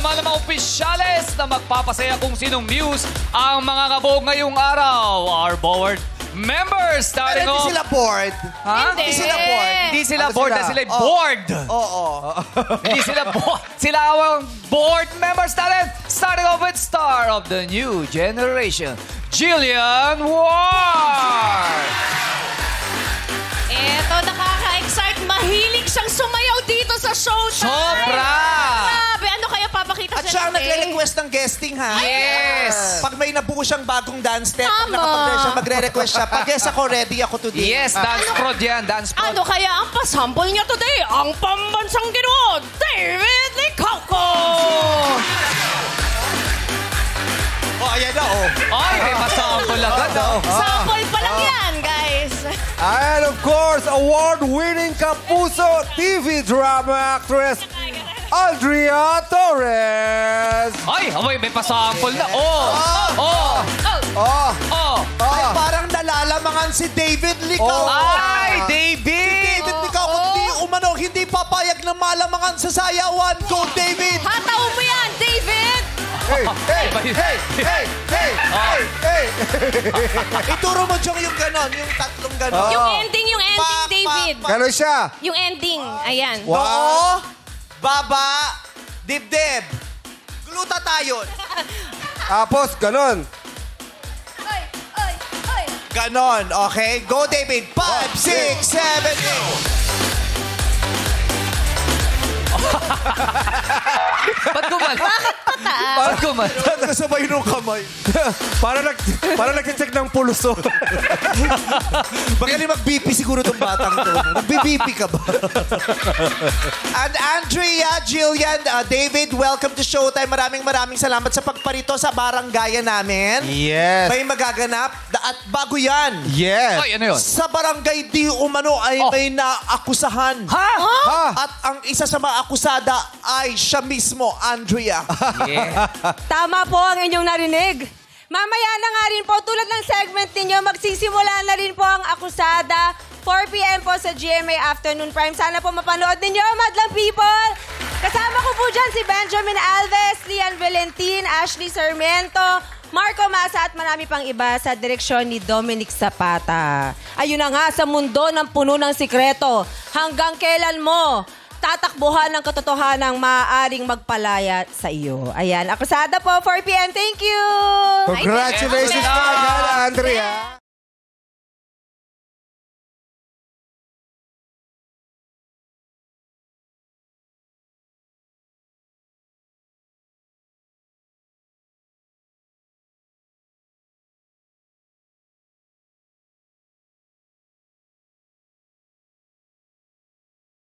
naman ang mga opisyales na magpapasaya kung sinong muse ang mga kabog ngayong araw. Our board members starting Pero off. hindi sila bored. Ha? Hindi sila bored. Hindi sila Ano bored, sila? na sila bored. Oo. Hindi sila bored. Sila ang board members natin. Starting off with star of the new generation, Jillian Ward. Eto, nakaka-excite. Mahilig siyang sumayaw dito sa Showtime. Sobra! Grabe, ano kaya papakita At siya ang natin? nagre-request ng guesting, ha? Yes! Pag may nabuo siyang bagong dance step, pag Tama. nakapag siya, magre-request siya. Pag-guess ako, ready ako today. Yes, dance prod yan, dance prod. Ano kaya ang pasample niya today? Ang pambansang ginoo, David Licauco! Oh, ayan na, oh. Ay, may masample agad. Sample pa lang yan, guys. And of course, award-winning Kapuso TV drama actress, Andrea Torres. Ay, may pasample na. Oh! Oh! Oh, Oh! Ay, parang nalalamangan si David Licauco. Ay, David! David Licauco, hindi papayag na malamangan sa sayawan. Go, David! Hataw mo yan, David! hey, hey, hey, hey, hey, hey, hey. Ituro mo, Jong, yung ganon, yung tatlong ganon. Yung ending, Pak, David. pak, pak. Ganon siya. Yung ending, ayan. Wow. Oo, baba, dibdib. Glutathione. Tapos, ganon. Oy, oy, oy. Ganon, okay? Go, David. 5, 6, 7, 8. Ba't gumala? Ba't gumala? Kasabay nung kamay. para nag-check ng pulso. Magaling mag-BP siguro itong batang to. Nag-BP ka ba? And Andrea, Jillian, David, welcome to Showtime. Maraming salamat sa pagparito sa baranggayan namin. Yes. May magaganap. At bago yan, Yes. Ay, ano yun? sa barangay Di Umano ay may naakusahan. Ha? Ha? At ang isa sa mga akusada ay siya mismo, Andrea. Yeah. Tama po ang inyong narinig. Mamaya na nga rin po, tulad ng segment ninyo, magsisimula na rin po ang akusada. 4 p.m. po sa GMA Afternoon Prime. Sana po mapanood ninyo, madlang people! Kasama ko po dyan si Benjamin Alves, Lian Valentin, Ashley Sarmiento, Marco Masa at marami pang iba sa direksyon ni Dominic Zapata. Ayun na nga, sa mundo ng puno ng sikreto, hanggang kailan mo tatakbuhan ng katotohanang maaaring magpalaya sa iyo. Ayan, akusada po, 4 p.m. Thank you! Congratulations, Ay, Andrea.